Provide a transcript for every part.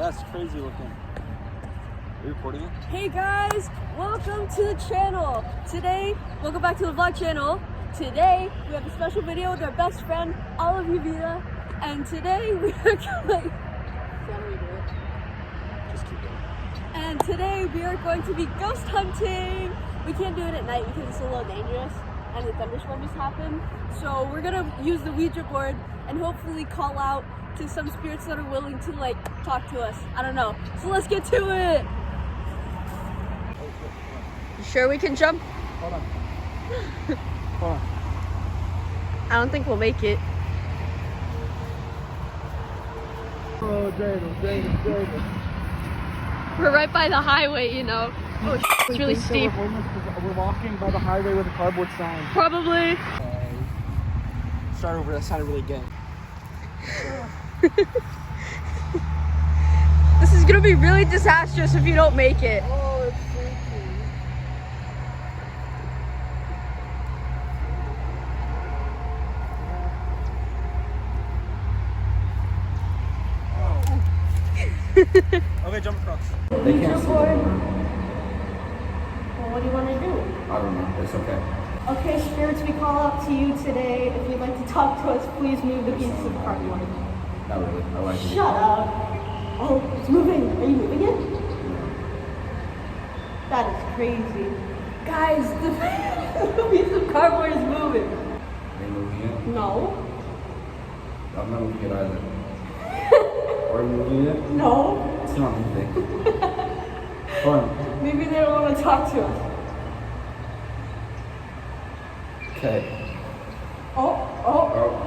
That's crazy looking. Are you recording it? Hey guys, welcome to the channel. Welcome back to the vlog channel. Today, we have a special video with our best friend, Olivia. And today, we are going... Just keep going. And today, we are going to be ghost hunting. We can't do it at night because it's a little dangerous and the thunderstorm just happened. So we're gonna use the Ouija board and hopefully call out to some spirits that are willing to talk to us. I don't know. So let's get to it. You sure we can jump? Hold on. Hold on. I don't think we'll make it. Oh, David. We're right by the highway, you know. Oh, it's really steep. We're walking by the highway with a cardboard sign. Probably. Start over. That sounded really gay. This is gonna be really disastrous if you don't make it. Oh, it's freaky. Okay, jump across. They can't see. Well, what do you want to do? I don't know. It's okay. Okay, spirits, we call out to you today. If you'd like to talk to us, please move the pieces of cardboard. Not really. I like it. Shut up. Oh, it's moving. Are you moving it? That is crazy. Guys, the piece of cardboard is moving. Are you moving it? No. I'm not moving it either. Are you moving it? No. It's not moving. Hold on. Maybe they don't want to talk to us. Okay. Oh,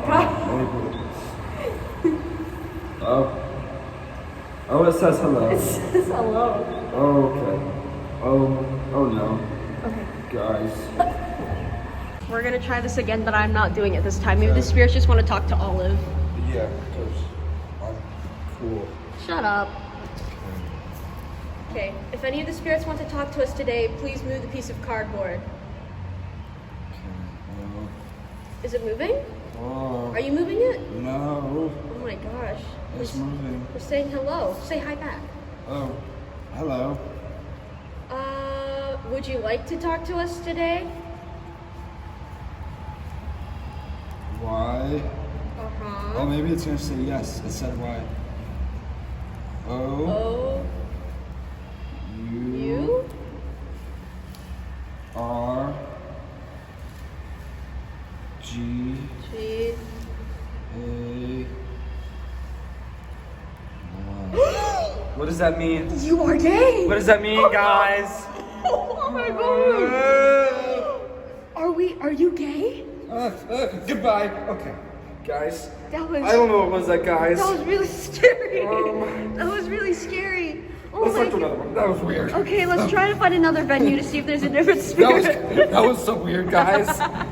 God. Let me put it. Oh, it says hello. It says hello. Oh, okay. Oh no. Okay. Guys. We're gonna try this again, but I'm not doing it this time. Maybe the spirits just want to talk to Olive. Yeah, because I'm cool. Shut up. Okay, if any of the spirits want to talk to us today, please move the piece of cardboard. Is it moving? Oh. Are you moving it? No. Oh my gosh. It's moving. We're saying hello. Say hi back. Oh. Hello. Would you like to talk to us today? Why? Uh-huh. Oh, maybe it's gonna say yes. It said why. Oh. You? R. G. G. A. What does that mean? You are gay! What does that mean, guys? Oh my god! Are you gay? Goodbye. Okay, guys. That was... I don't know what was that, guys. That was really scary. That was really scary. Oh Let's my look for another one. That was weird. Okay, let's try to find another venue to see if there's a different spirit. That was so weird, guys. Stop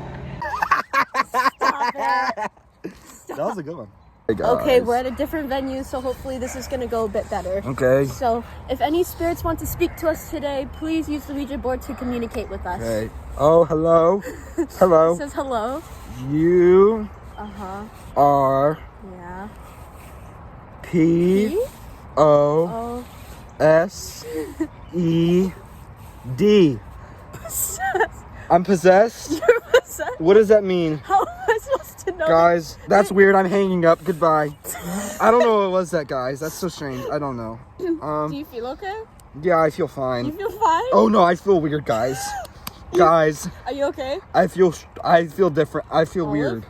it. That was a good one. Hey, guys. Okay, we're at a different venue, so hopefully this is gonna go a bit better. Okay. So, if any spirits want to speak to us today, please use the Ouija board to communicate with us. Okay. Oh, hello. Hello. It says hello. U. Uh-huh. R. Yeah. P. O. Oh. S. E. D. I'm possessed. You're possessed? What does that mean? How am I supposed to know? Guys, that's weird. I'm hanging up. Goodbye. I don't know what was that, guys. That's so strange. I don't know. Do you feel okay? Yeah, I feel fine. You feel fine? Oh no, I feel weird, guys. Guys, Are you okay? I feel different. I feel Olive? weird.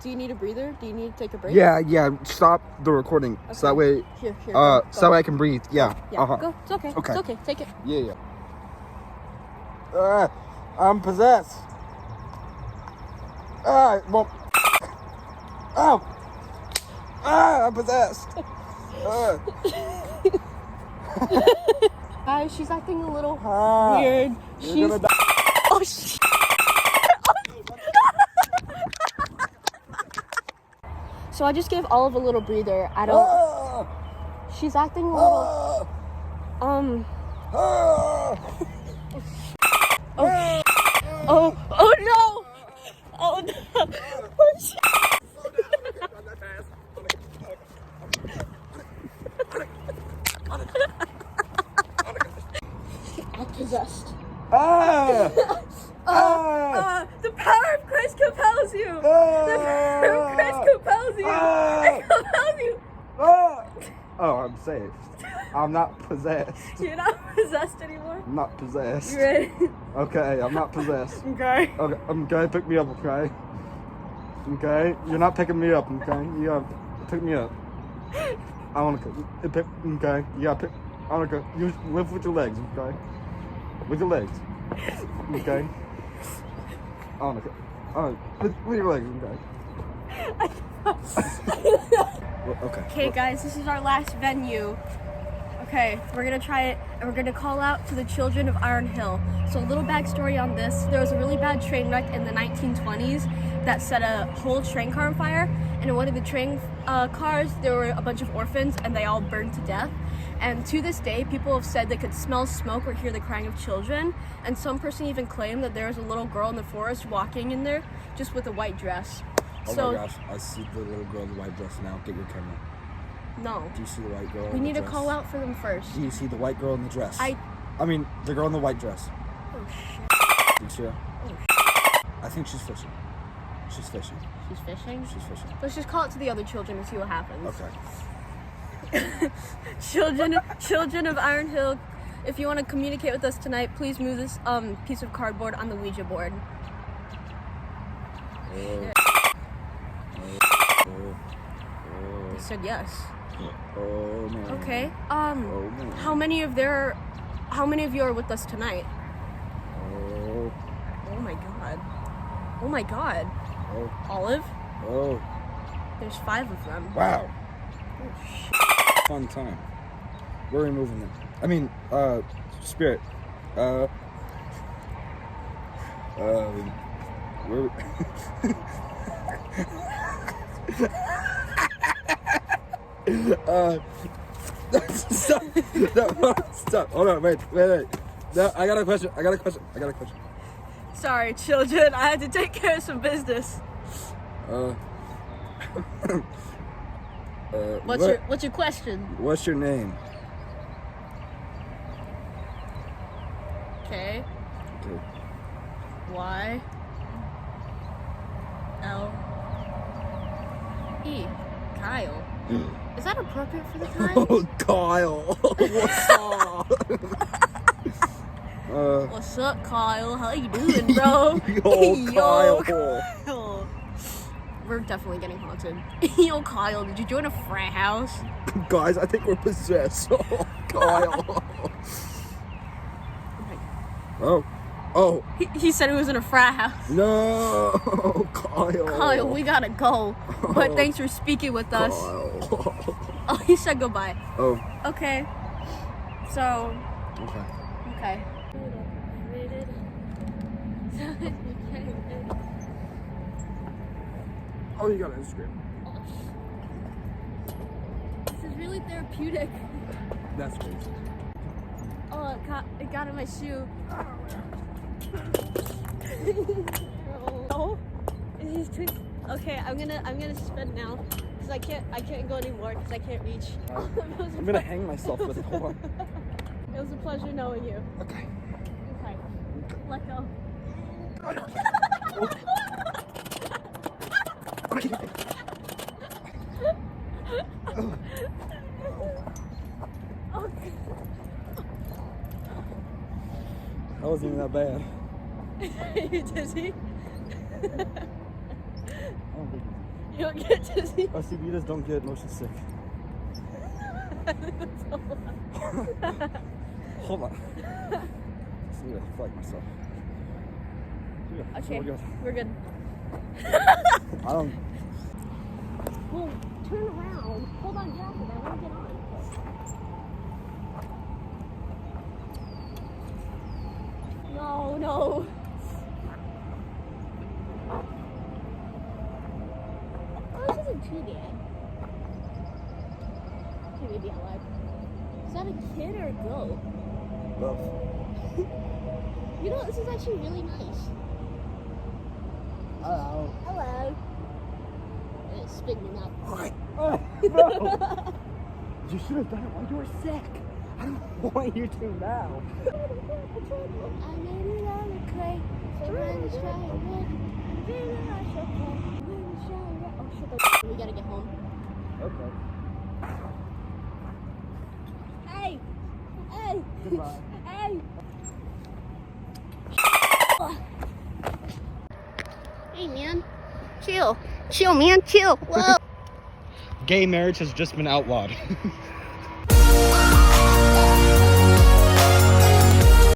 Do you need a breather? Do you need to take a break? Yeah. Stop the recording so that way, Here, so go. that way I can breathe. Yeah. Yeah, Uh-huh. go. It's okay. Okay. It's okay. Take it. Yeah. I'm possessed. Well. Oh. I'm possessed. Guys, she's acting a little Ah, weird. You're She's... gonna die. Oh, shit. So I just gave Olive a little breather. I don't... Ah, She's acting a little... ah, ah. Oh no! Oh no! Oh, shit. I'm possessed. Ah! The power of Christ compels you. The power of Christ compels you. It compels you. Oh, I'm saved. I'm not possessed. You're not possessed anymore. I'm not possessed. You ready? Okay, I'm not possessed. Okay. Okay, pick me up, okay? Okay, you're not picking me up, okay? You gotta pick me up. I wanna pick, okay? You gotta pick, I wanna go, you live with your legs, okay? With your legs. Okay? I wanna go, with your legs, okay? Okay. Okay, guys, this is our last venue. Okay, we're gonna try it, and we're gonna call out to the children of Iron Hill. So, a little backstory on this: there was a really bad train wreck in the 1920s that set a whole train car on fire. And in one of the train cars, there were a bunch of orphans, and they all burned to death. And to this day, people have said they could smell smoke or hear the crying of children. And some person even claimed that there was a little girl in the forest walking in there, just with a white dress. Oh So, my gosh, I see the little girl in the white dress now. Get your camera. no. Do you see the white girl? We in the need to dress? call out for them first. Do you see the white girl in the dress? I mean, the girl in the white dress. Oh shit. Do you see her? I think she's fishing. She's fishing. She's fishing? She's fishing. Let's just call it to the other children and see what happens. Okay. Children of Iron Hill, if you want to communicate with us tonight, please move this piece of cardboard on the Ouija board. Oh. They said yes. Oh man. Okay. Oh man. How many of you are with us tonight? Oh. Oh my god. Oh my god. Oh. Olive? Oh. There's 5 of them. Wow. Oh shit. Fun time. Where are we moving them? I mean, Spirit. Where? Stop. No, stop. Hold on. Wait. No, I got a question. Sorry, children. I had to take care of some business. What's your question? What's your name? Okay. Y L E. Kyle. Is that appropriate for the time? Oh, Kyle. What's up? What's up, Kyle? How you doing, bro? Yo, Kyle. Kyle. We're definitely getting haunted. Yo, Kyle, did you join a frat house? Guys, I think we're possessed. Oh, Kyle. Oh. He said he was in a frat house. No, Kyle. Kyle, we gotta go. But thanks for speaking with us. Kyle. Oh, he said goodbye. Oh. Okay. So. Okay. Oh, you got an Instagram. This is really therapeutic. That's crazy. Oh, it got in my shoe. Oh, he's okay. I'm gonna spin now because I can't go anymore because I can't reach. I'm gonna hang myself with it. Hold on. It was a pleasure knowing you. Okay. Okay, let go. Okay. That wasn't even that bad. You dizzy? I don't think You don't get dizzy? SCBs don't get motion sick. Hold on. Just need to flag myself. Yeah, Okay, so we're good. I don't. Well, turn around. Hold on, get out of there. I want to get on. No. Oh, this isn't too bad. Okay, maybe I lied. Is that a kid or a goat? Both. You know, this is actually really nice. Hello. It's spitting out. Oh, no. You should have done it while you were sick. I don't want you to now. I made it out of clay. So when it's dry again, oh shit, we gotta get home. Okay. Hey! Hey! Goodbye. Hey! Hey man, chill. Chill man, chill. Whoa. Gay marriage has just been outlawed.